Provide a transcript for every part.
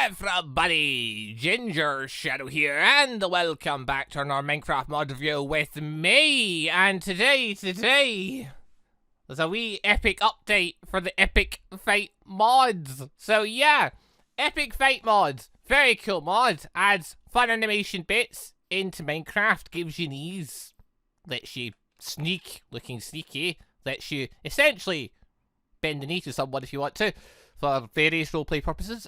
everybody, Gingershadow here, and welcome back to our Minecraft mod review with me. And today, there's a wee epic update for the Epic Fight mods. So yeah, Epic Fight mods, very cool mod, adds fun animation bits into Minecraft, gives you knees, lets you sneak, looking sneaky, lets you essentially bend the knee to someone if you want to, for various roleplay purposes.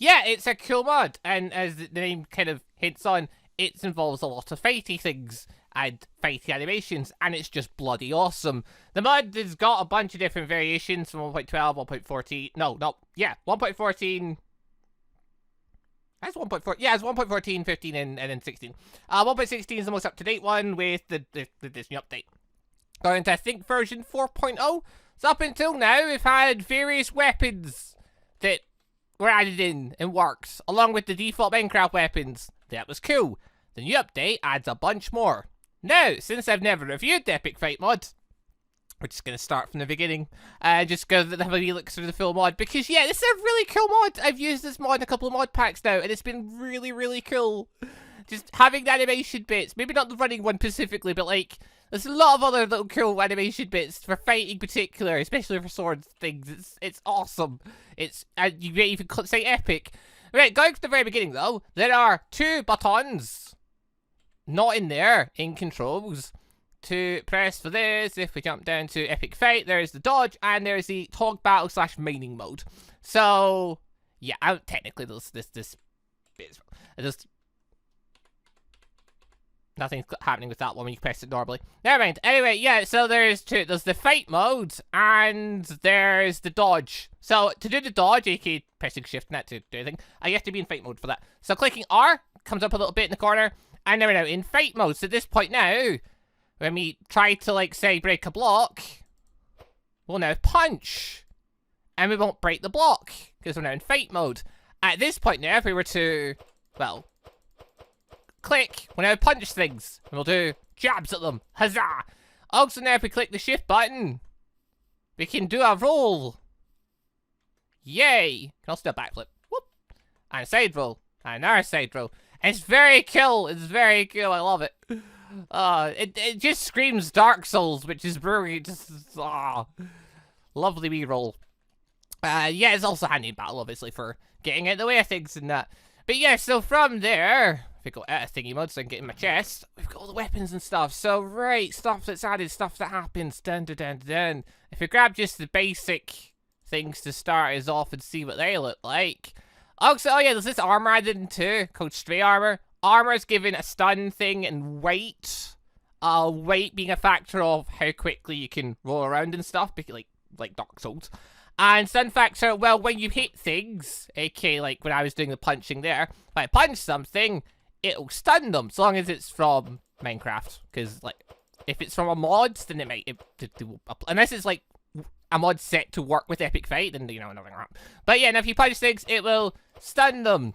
Yeah, it's a cool mod, and as the name kind of hints on, it involves a lot of fighty things and fighty animations, and it's just bloody awesome. The mod has got a bunch of different variations from 1.12, 1.14, 1.14. That's 1.4. Yeah, it's 1.14, 15, and then 16. 1.16 is the most up-to-date one with this new update. Going to, I think, version 4.0. So up until now, we've had various weapons that were added in and works, along with the default Minecraft weapons. That was cool. The new update adds a bunch more. Now, since I've never reviewed the Epic Fight mod, we're just going to start from the beginning and just go have a wee look through the full mod, because yeah, this is a really cool mod. I've used this mod in a couple of mod packs now, and it's been really, really cool. Just having the animation bits, maybe not the running one specifically, but like, there's a lot of other little cool animation bits for fighting in particular, especially for swords things. It's awesome. It's, you may even say epic. Right, going from the very beginning though, there are two buttons not in there in controls to press for this. If we jump down to Epic Fight, there's the dodge, and there's the tog battle / mining mode. So yeah, technically this bit is nothing's happening with that one when you press it normally. Never mind. Anyway, yeah, so there's two. There's the fight mode, and there's the dodge. So to do the dodge, aka pressing shift not to do anything, you have to be in fight mode for that. So clicking R comes up a little bit in the corner, and there we go, in fight mode. So at this point now, when we try to, like, say, break a block, we'll now punch, and we won't break the block, because we're now in fight mode. At this point now, if we were to, well, click, we'll now punch things, and we'll do jabs at them. Huzzah! Also now, if we click the shift button, we can do a roll. Yay! Can also do a backflip. Whoop! And a side roll. And another side roll. And it's very cool. It's very cool. I love it. It just screams Dark Souls, which is brilliant. Just, lovely wee roll. Yeah, it's also handy in battle, obviously, for getting out of the way of things and that. But yeah, so from there, if we go out of thingy mode so I can get in my chest, we've got all the weapons and stuff. So, right, stuff that's added, stuff that happens, dun. If we grab just the basic things to start us off and see what they look like. Also, oh yeah, there's this armor added in too, called Stray Armor. Armor is given a stun thing and weight. Weight being a factor of how quickly you can roll around and stuff, like Dark Souls. And stun factor, well, when you hit things, aka like when I was doing the punching there, if I punch something, it'll stun them, so long as it's from Minecraft. Because, like, if it's from a mod, then it might, unless it's like a mod set to work with Epic Fight, then, you know, nothing wrong. But yeah, now if you punch things, it will stun them,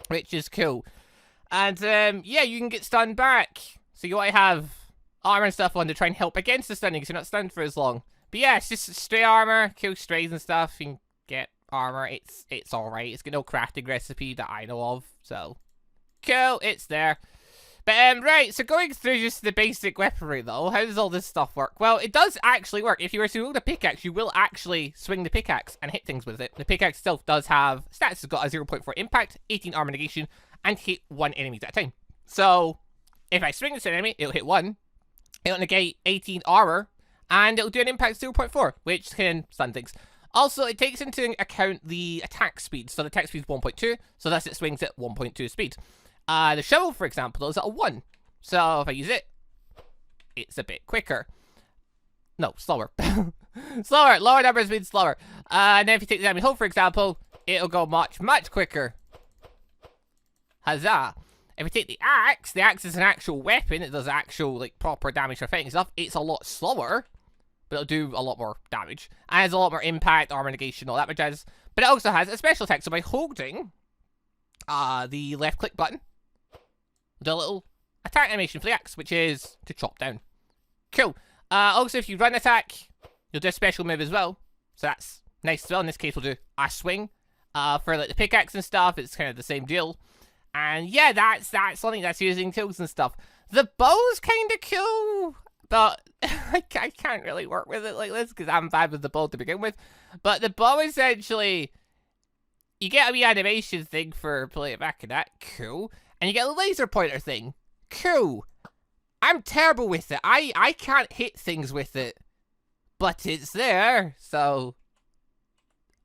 which is cool. And, yeah, you can get stunned back. So you want to have armor and stuff on to try and help against the stunning, because you're not stunned for as long. But yeah, it's just stray armor, kill strays and stuff. You can get armor. It's alright. It's got no crafting recipe that I know of. So, cool. It's there. But, right, so going through just the basic weaponry, though, how does all this stuff work? Well, it does actually work. If you were to hold a pickaxe, you will actually swing the pickaxe and hit things with it. The pickaxe itself does have stats. It's got a 0.4 impact, 18 armor negation, and hit one enemy at a time. So, if I swing this enemy, it'll hit one. It'll negate 18 armor, and it'll do an impact 0.4, which can stun things. Also, it takes into account the attack speed. So the attack speed is 1.2, so thus it swings at 1.2 speed. The shovel, for example, is at a 1. So if I use it, it's a bit quicker. No, slower. Slower. Lower numbers means slower. And then if you take the enemy hold, for example, it'll go much, much quicker. Huzzah. If we take the axe is an actual weapon. It does actual, like, proper damage for fighting stuff. It's a lot slower, but it'll do a lot more damage. And has a lot more impact, armor negation, all that which has. But it also has a special attack. So by holding the left click button, do a little attack animation for the axe, which is to chop down. Cool. Also, if you run attack, you'll do a special move as well. So that's nice as well. In this case, we'll do a swing. For like the pickaxe and stuff, it's kind of the same deal. And yeah, that's something that's using tools and stuff. The bow's kind of cool, but I can't really work with it like this because I'm bad with the bow to begin with. But the bow essentially, you get a wee animation thing for playing it back and that, cool. And you get a laser pointer thing, cool. I'm terrible with it. I can't hit things with it, but it's there, so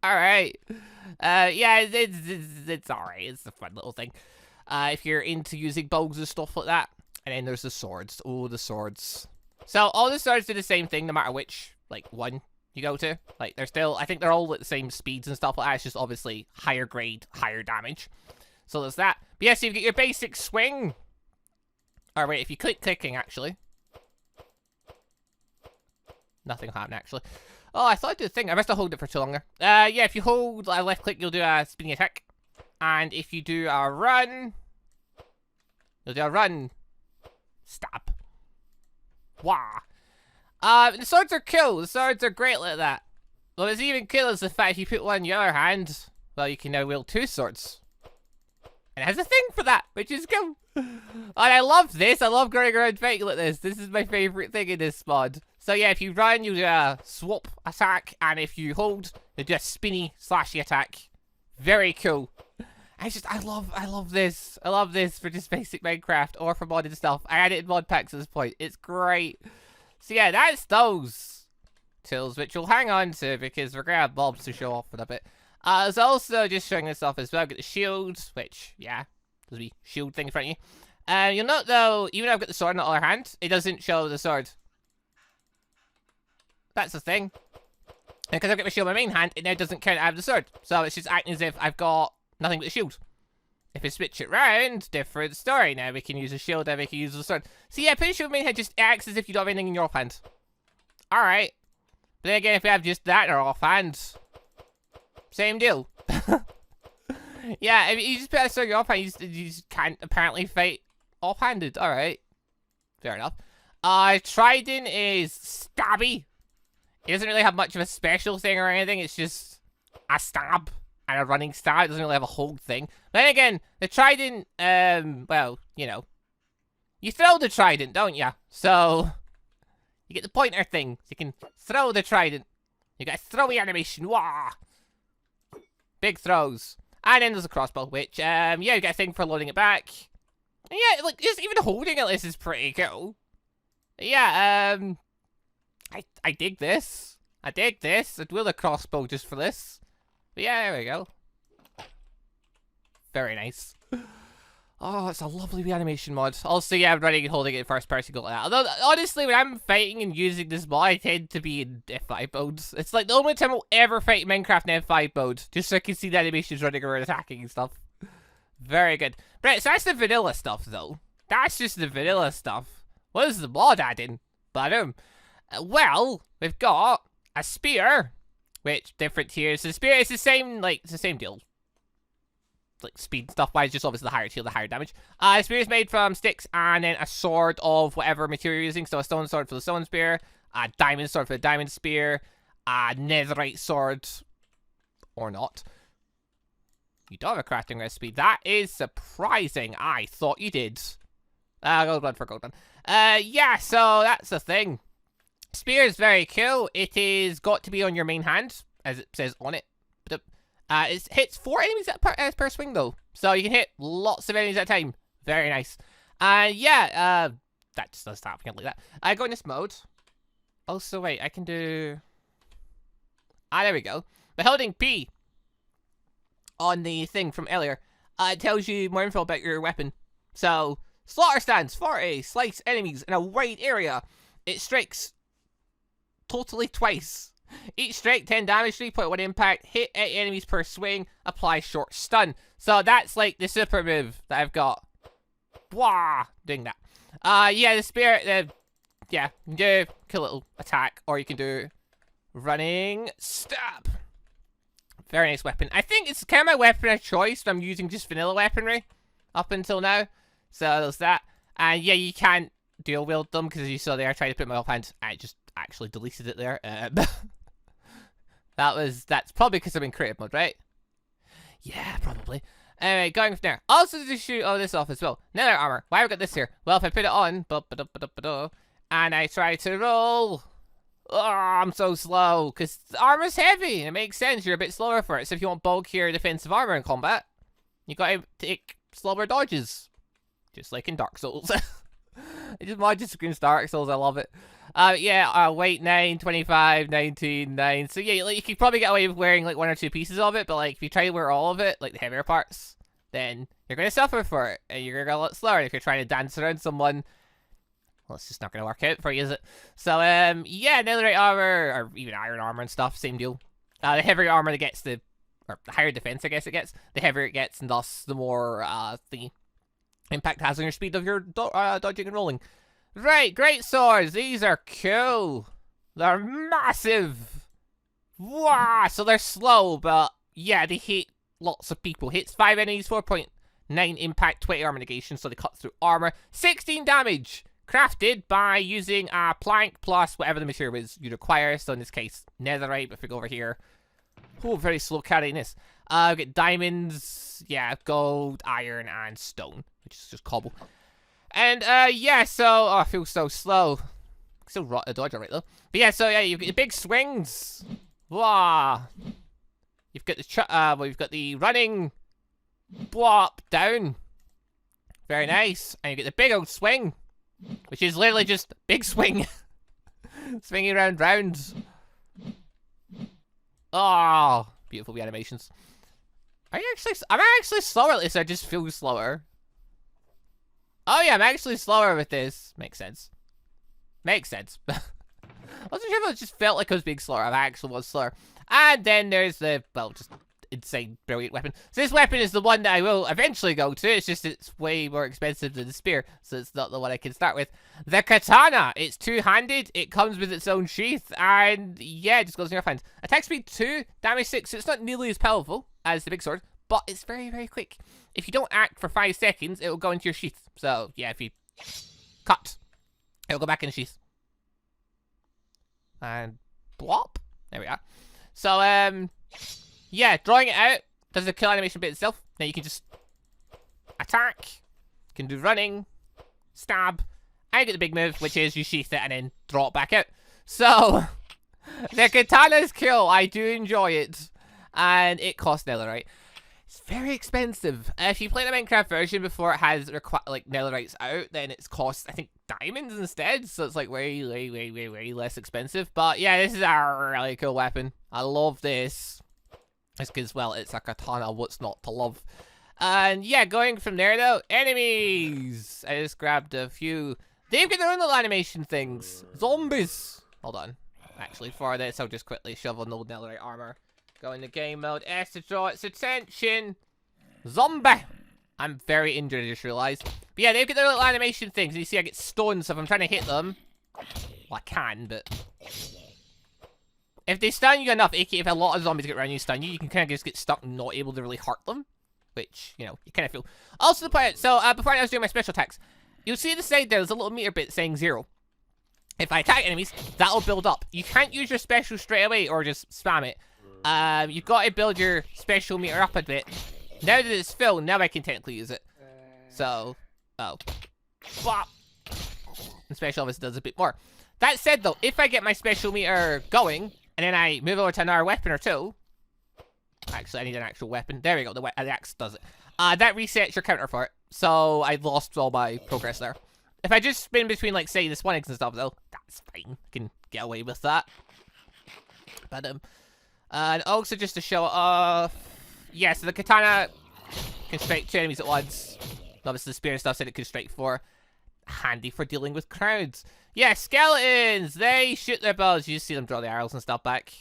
alright. Yeah, it's alright. It's a fun little thing. If you're into using bows and stuff like that. And then there's the swords. Oh, the swords. So all the swords do the same thing no matter which, like, one you go to. Like, they're still, I think they're all at the same speeds and stuff like that. It's just obviously higher grade, higher damage. So there's that. But yeah, so you get your basic swing. Or wait, if you click clicking, actually. Nothing will happen, actually. Oh, I thought I did a thing. I must have held it for too long there. Yeah, if you hold left click, you'll do a spinning attack. And if you do a run, you'll do a run. Stop. Wah. The swords are cool. The swords are great like that. Well, what's even cool is the fact if you put one in your other hand, well, you can now wield two swords. And it has a thing for that, which is cool. And I love this. I love going around fighting like this. This is my favorite thing in this mod. So yeah, if you run, you do a swap attack, and if you hold, you do a spinny slashy attack. Very cool. I love this. I love this for just basic Minecraft or for modded stuff. I add it in mod packs at this point. It's great. So yeah, that's those tools, which we'll hang on to because we're gonna have mobs to show off in a bit. There's also just showing this off as well. Get the shield, which yeah, there's a wee shield thing in front of you. You'll note though, even though I've got the sword in the other hand, it doesn't show the sword. That's the thing. Because I've got my shield in my main hand, it now doesn't count I have the sword. So it's just acting as if I've got nothing but the shield. If we switch it round, different story. Now we can use a shield, now we can use the sword. So yeah, pretty sure main hand just acts as if you don't have anything in your offhand. Alright. But then again, if we have just that in our offhand, same deal. Yeah, if you just put a sword in your offhand, you just can't apparently fight offhanded. Alright. Fair enough. Trident is stabby. It doesn't really have much of a special thing or anything, it's just a stab. And a running stab. It doesn't really have a hold thing. But then again, the trident, well, you know. You throw the trident, don't ya? So, you get the pointer thing. So you can throw the trident. You got a throwy animation. Wah! Big throws. And then there's a crossbow, which, yeah, you get a thing for loading it back. And yeah, like, just even holding it, this is pretty cool. Yeah, I dig this. I dig this. I'd wield a crossbow just for this. But yeah, there we go. Very nice. Oh, it's a lovely wee animation mod. Also, yeah, I'm running and holding it in first person like that. Although, honestly, when I'm fighting and using this mod, I tend to be in F5 mode. It's like the only time I'll ever fight Minecraft in F5 mode. Just so I can see the animations running around attacking and stuff. Very good. Right, so that's the vanilla stuff, though. That's just the vanilla stuff. What is the mod adding? Badum. Well, we've got a spear. Which, different tiers. The spear is the same, like, it's the same deal. Like, speed stuff-wise, just obviously the higher tier, the higher damage. The spear is made from sticks and then a sword of whatever material you're using. So a stone sword for the stone spear, a diamond sword for the diamond spear, a netherite sword, or not. You don't have a crafting recipe. That is surprising. I thought you did. Gold one for gold one. Yeah, so that's the thing. Spear is very cool. It is got to be on your main hand, as it says on it. It hits 4 enemies per swing, though. So you can hit lots of enemies at a time. Very nice. Yeah, that just does stop like that. I go in this mode. Also, wait, I can do... there we go. By holding P on the thing from earlier, it tells you more info about your weapon. So, slaughter stands, 40, slice enemies in a wide area. It strikes totally twice. Each strike, 10 damage, 3.1 impact, hit 8 enemies per swing, apply short stun. So that's like the super move that I've got. Wah! Doing that. Yeah, the spear, yeah, you can do a little attack, or you can do running stab. Very nice weapon. I think it's kind of my weapon of choice, but I'm using just vanilla weaponry up until now. So there's that. And yeah, you can't dual wield them, because as you saw there, I tried to put my offhand, I just actually deleted it there. That's probably because I'm in creative mode, right? Yeah, probably. Anyway, going from there. Also to shoot all this off as well. Nether armor. Why have I got this here? Well, if I put it on, and I try to roll, oh, I'm so slow, because the armor's heavy, and it makes sense, you're a bit slower for it. So if you want bulkier defensive armor in combat, you gotta take slower dodges. Just like in Dark Souls. It just mod screams Dark Souls, I love it. Yeah, weight 9, 25, 19, 9. So yeah, like, you could probably get away with wearing like 1 or 2 pieces of it, but like if you try to wear all of it, like the heavier parts, then you're gonna suffer for it, and you're gonna go a lot slower. If you're trying to dance around someone, well, it's just not gonna work out for you, is it? So yeah, netherite armor, or even iron armor and stuff, same deal. The heavier armor that gets the higher defense, I guess it gets, the heavier it gets, and thus the more the impact has on your speed of your dodging and rolling. Right, great swords. These are cool. They're massive. Wow. So they're slow, but yeah, they hit lots of people. Hits 5 enemies, 4.9 impact, 20 armor negation, so they cut through armor. 16 damage. Crafted by using a plank plus whatever the material is you require. So in this case, netherite. But if we go over here, oh, very slow carrying this. We get diamonds, yeah, gold, iron, and stone, which is just cobble. And yeah, so I feel so slow. Still rot a dodge alright though. But yeah, so yeah, you've got the big swings. Wow. You've got the well, you've got the running, blop down. Very nice. And you get the big old swing, which is literally just big swing, swinging around rounds. Oh, beautiful wee animations. Are you actually? I'm actually slower at this. I just feel slower. Oh yeah, I'm actually slower with this. Makes sense. Makes sense. I wasn't sure if it just felt like I was being slower. I actually was slower. And then there's the, well, just insane, brilliant weapon. So this weapon is the one that I will eventually go to. It's just it's way more expensive than the spear, so it's not the one I can start with. The Katana. It's two-handed. It comes with its own sheath, and yeah, it just goes in your hands. Attack speed 2, damage 6. So it's not nearly as powerful as the big sword, but it's very, very quick. If you don't act for 5 seconds, it will go into your sheath. So yeah, if you cut, it'll go back in the sheath. And blop. There we are. So yeah, drawing it out does the kill animation bit itself. Now you can just attack, you can do running, stab, and you get the big move, which is you sheath it and then draw it back out. So the Katana's cool. I do enjoy it, and it costs netherite. It's very expensive. If you play the Minecraft version before it has like netherites out, then it's cost, I think, diamonds instead. So it's like way less expensive. But yeah, this is a really cool weapon. I love this. It's because, well, it's a katana. What's not to love? And yeah, going from there though, enemies. I just grabbed a few. They've got their own little animation things. Zombies. Hold on. Actually, for this, I'll just quickly shove on the netherite armor. Go into game mode, S to draw its attention. Zombie! I'm very injured, I just realised. But yeah, they've got their little animation things. And you see I get stunned, so if I'm trying to hit them, well, I can, but if they stun you enough, aka if a lot of zombies get around you stun you, you can kind of just get stuck and not able to really hurt them. Which, you know, you kind of feel. Also, the point, so before I was doing my special attacks, you'll see at the side there's a little meter bit saying 0. If I attack enemies, that'll build up. You can't use your special straight away or just spam it. You've got to build your special meter up a bit. Now that it's filled, now I can technically use it. So, bop. And special obviously does a bit more. That said though, if I get my special meter going, and then I move over to another weapon or two. Actually, I need an actual weapon. There we go, the axe does it. That resets your counter for it. So, I lost all my progress there. If I just spin between, like, say, the Swanix and stuff though, that's fine. I can get away with that. But, and also just to show off, yeah, so the katana can strike 2 enemies at once. Obviously the spear and stuff said it could strike 4. Handy for dealing with crowds. Yeah, skeletons! They shoot their bows. You just see them draw the arrows and stuff back.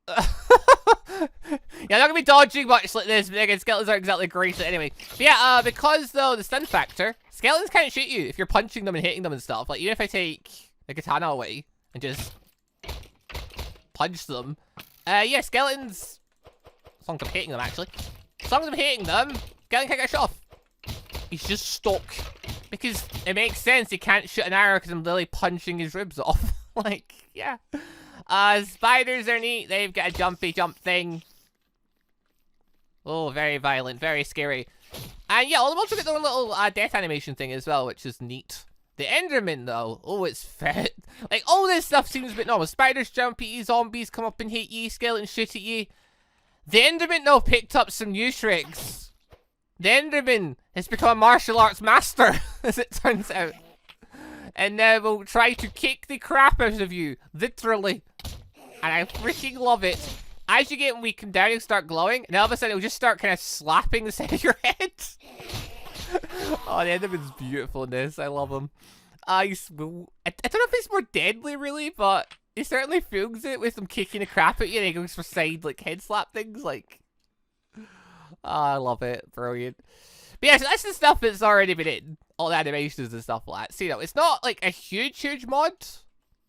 Yeah, I'm not gonna be dodging much like this, but again, skeletons aren't exactly great anyway. But yeah, because though, the stun factor, skeletons can't shoot you if you're punching them and hitting them and stuff. Like, even if I take the katana away and just punch them. Yeah, skeletons. As long as I'm hitting them, actually. As long as I'm hitting them, skeleton can't get shot off. He's just stuck. Because it makes sense, he can't shoot an arrow because I'm literally punching his ribs off. Like, yeah. Spiders are neat. They've got a jumpy jump thing. Oh, very violent, very scary. And yeah, I'll also get their own little death animation thing as well, which is neat. The Enderman, though, oh, it's fat. Like, all this stuff seems a bit normal. Spiders jump at you, zombies come up and hit you, skeletons shoot at you. The Enderman, though, picked up some new tricks. The Enderman has become a martial arts master, as it turns out. And now will try to kick the crap out of you, literally. And I freaking love it. As you get weakened down, you'll start glowing, and all of a sudden it'll just start kind of slapping the side of your head. Oh, the Enderman's beautiful in this. I love him. I don't know if he's more deadly, really, but he certainly feels it with him kicking the crap at you, and he goes for side, like, head slap things, like... Oh, I love it. Brilliant. But yeah, so that's the stuff that's already been in. All the animations and stuff like that. So, you know, it's not, like, a huge mod,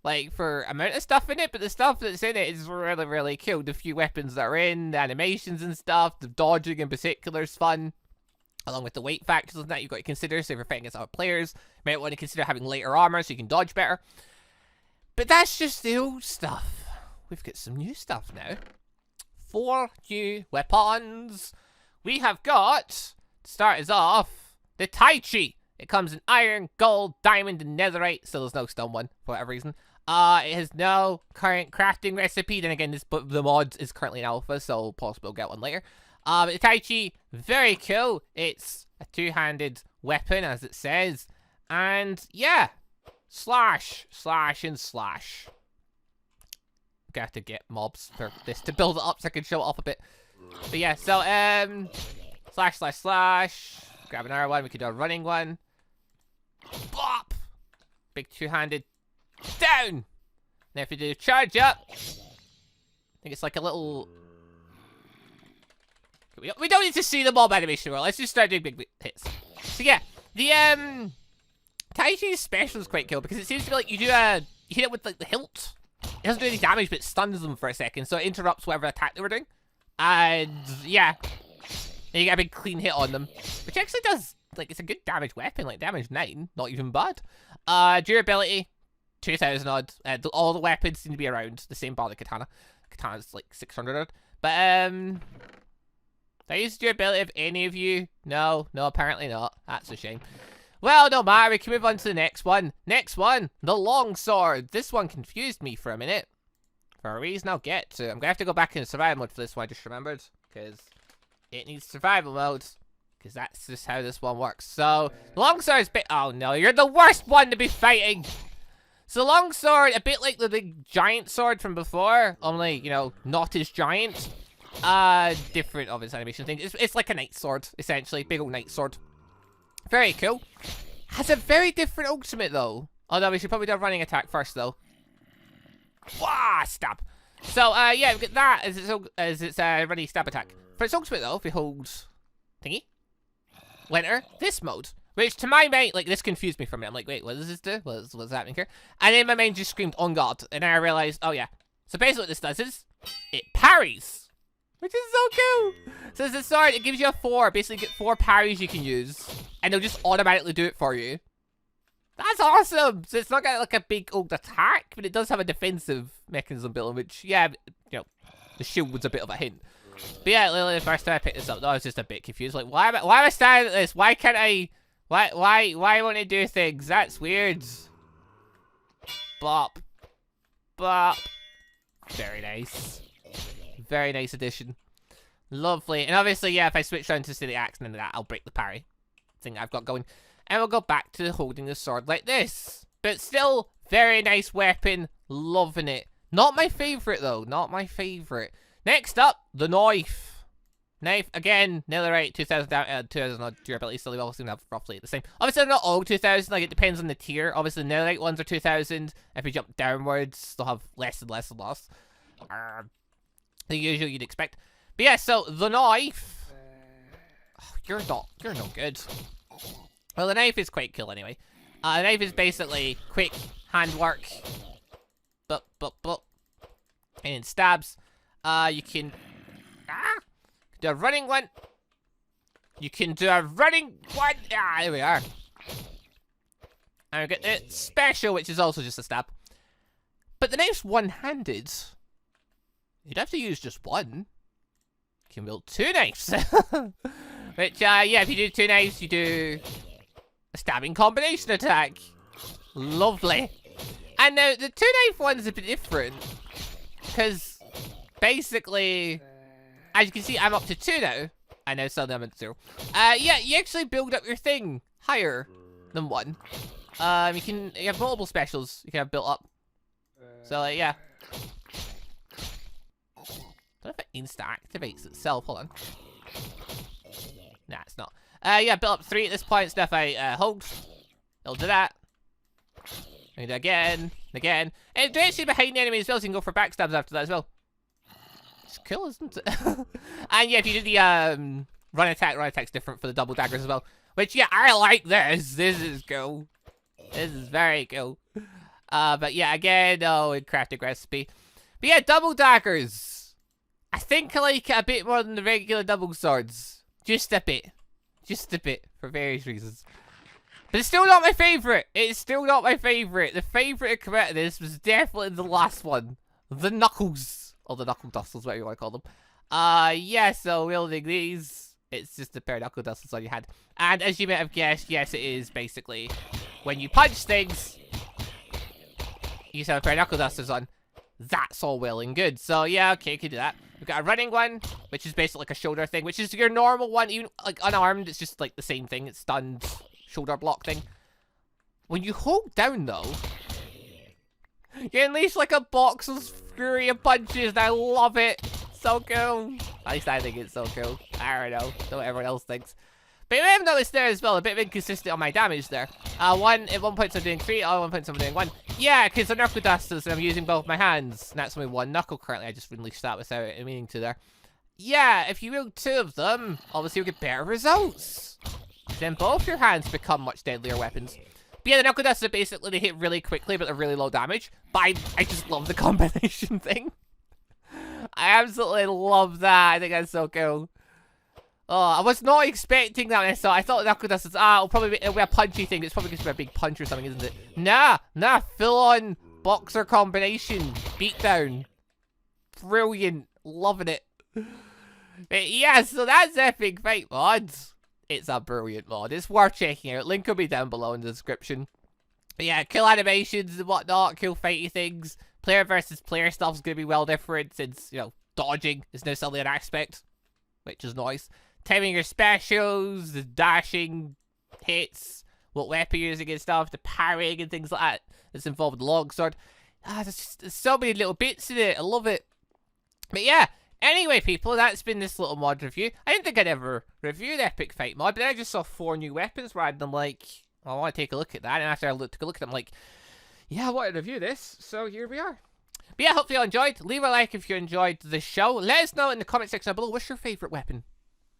like, for amount of stuff in it, but the stuff that's in it is really, really cool. The few weapons that are in, the animations and stuff, the dodging in particular is fun. Along with the weight factors and that you've got to consider, so if you're fighting against other players, you might want to consider having lighter armor so you can dodge better. But that's just the old stuff. We've got some new stuff now. 4 new weapons. We have got, to start us off, the Tai Chi. It comes in iron, gold, diamond, and netherite. Still there's no stone one, for whatever reason. It has no current crafting recipe. Then again, the mod is currently in alpha, so possibly we'll get one later. But the Tai Chi, very cool. It's a 2-handed weapon, as it says. And, yeah. Slash, and slash. I'm gonna have to get mobs for this to build it up so I can show it off a bit. But yeah, so, slash. Grab another one. We could do a running one. Bop! Big 2-handed. Down! Now if we do charge up, I think it's like a little... We don't need to see the mob animation well. Let's just start doing big hits. So yeah, the Tai Chi's special is quite cool because it seems to be like you hit it with like the hilt. It doesn't do any damage, but it stuns them for a second, so it interrupts whatever attack they were doing. And yeah, and you get a big clean hit on them, which actually does, like, it's a good damage weapon, like damage 9, not even bad. Durability 2,000 odd. All the weapons seem to be around the same bar the Katana. Katana's like 600 odd, but did I use durability of any of you? No, apparently not. That's a shame. Well, no matter, we can move on to the next one. Next one, the longsword. This one confused me for a minute. For a reason I'll get to. I'm gonna have to go back into survival mode for this one, I just remembered. Because it needs survival mode. Because that's just how this one works. So, the longsword's oh no, you're the worst one to be fighting! So, the longsword, a bit like the big giant sword from before. Only, you know, not as giant. Different of its animation thing. It's like a knight sword, essentially. Big old knight sword. Very cool. Has a very different ultimate, though. Although we should probably do a running attack first, though. Wah! Stab. So, yeah, we've got that as its running stab attack. For its ultimate, though, if we hold... thingy. Enter this mode. Which, to my mind, like, this confused me for a minute. I'm like, wait, what does this do? What's happening here? And then my mind just screamed, on guard. And then I realized, oh, yeah. So, basically what this does is, it parries. Which is so cool. So as a sword, it gives you a 4. Basically, get 4 parries you can use. And they'll just automatically do it for you. That's awesome. So it's not got like a big old attack, but it does have a defensive mechanism built in, which, yeah, you know, the shield was a bit of a hint. But yeah, literally the first time I picked this up, I was just a bit confused. Like, why am I standing at this? Why can't I... Why won't it do things? That's weird. Bop. Bop. Very nice. Very nice addition. Lovely. And obviously, yeah, if I switch down to say the axe and that, I'll break the parry thing I've got going. And we'll go back to holding the sword like this. But still, very nice weapon. Loving it. Not my favourite, though. Not my favourite. Next up, the knife. Knife, again, netherite, 2,000 odd durability. Still, they all seem to have roughly the same. Obviously, they're not all 2,000. Like, it depends on the tier. Obviously, the netherite ones are 2,000. If we jump downwards, they'll have less and less and less. The usual you'd expect. But yeah, so the knife. Oh, you're no good. Well, the knife is quite cool anyway. The knife is basically quick handwork. But. And it stabs. You can do a running one. You can do a running one. There we are. And we get the special, which is also just a stab. But the knife's one-handed. You'd have to use just one. You can build 2 knives. Which, yeah, if you do 2 knives, you do a stabbing combination attack. Lovely. And now, the 2-knife one's a bit different. Because, basically, as you can see, I'm up to 2 now. I know suddenly I'm at 0. Yeah, you actually build up your thing higher than 1. You have multiple specials you can have built up. So, yeah. I don't know if it insta-activates itself. Hold on. Nah, it's not. Yeah, built up 3 at this point. So if I hold, it'll do that. And again, again. And directly behind the enemy as well, so you can go for backstabs after that as well. It's cool, isn't it? And yeah, if you do the run attack's different for the double daggers as well. Which, yeah, I like this. This is cool. This is very cool. But yeah, again, crafting recipe. But yeah, double daggers. I think I like it a bit more than the regular double swords. Just a bit. Just a bit, for various reasons. But it's still not my favourite. It's still not my favourite. The favourite to come out of this was definitely the last one. The knuckles. Or the knuckle dustles, whatever you want to call them. Yeah, so wielding these, it's just a pair of knuckle dustles on your hand. And as you may have guessed, yes, it is basically when you punch things, you just have a pair of knuckle dusters on. That's all well and good. So yeah, okay, you can do that. We've got a running one, which is basically like a shoulder thing, which is your normal one, even like unarmed, it's just like the same thing. It's stunned shoulder block thing. When you hold down though, you unleash like a box of fury of punches, and I love it. So cool. At least I think it's so cool. I don't know. Don't know what everyone else thinks. But you may have noticed there as well, a bit of inconsistent on my damage there. At one point I'm doing 3, at one point I'm doing 1. Yeah, because the knuckle dusters and I'm using both my hands. And that's only 1 knuckle currently. I just unleashed that without meaning to there. Yeah, if you wield 2 of them, obviously you'll get better results. Then both your hands become much deadlier weapons. But yeah, the knuckle dusters basically, they hit really quickly, but they're really low damage. But I just love the combination thing. I absolutely love that. I think that's so cool. Oh, I was not expecting that when I thought knuckle dusters, it'll be a punchy thing. It's probably going to be a big punch or something, isn't it? Nah, full-on boxer combination. Beatdown. Brilliant. Loving it. But yeah, so that's Epic Fight Mod. It's a brilliant mod. It's worth checking out. Link will be down below in the description. But yeah, cool animations and whatnot, cool fighty things. Player versus player stuff's going to be well different since, you know, dodging is now suddenly an aspect, which is nice. Timing your specials, the dashing hits, what weapon you're using and stuff, the parrying and things like that that's involved with the longsword. There's so many little bits in it. I love it. But yeah, anyway, people, that's been this little mod review. I didn't think I'd ever review the Epic Fight mod, but then I just saw 4 new weapons where I'm like, I want to take a look at that. And after I took a look at them, I'm like, yeah, I want to review this. So here we are. But yeah, hopefully you enjoyed. Leave a like if you enjoyed the show. Let us know in the comment section below, what's your favourite weapon?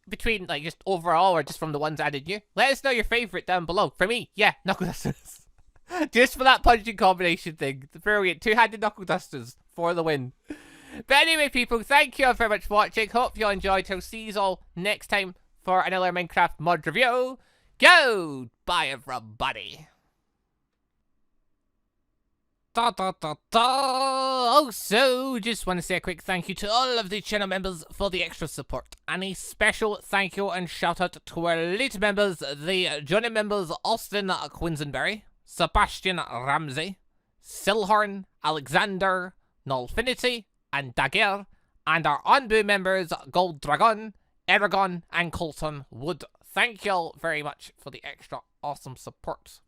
Between, like, just overall or just from the ones added new. Let us know your favourite down below. For me, yeah, knuckle dusters. Just for that punching combination thing. Brilliant. 2-handed knuckle dusters for the win. But anyway, people, thank you all very much for watching. Hope you all enjoyed. I'll see you all next time for another Minecraft mod review. Goodbye, everybody. Also, just want to say a quick thank you to all of the channel members for the extra support. And a special thank you and shout out to our elite members, the Johnny members Austin Quinsonberry, Sebastian Ramsey, Silhorn, Alexander, Nullfinity, and Daguerre, and our ANBU members GoldDragon, Eragon, and Colton Wood. Thank you all very much for the extra awesome support.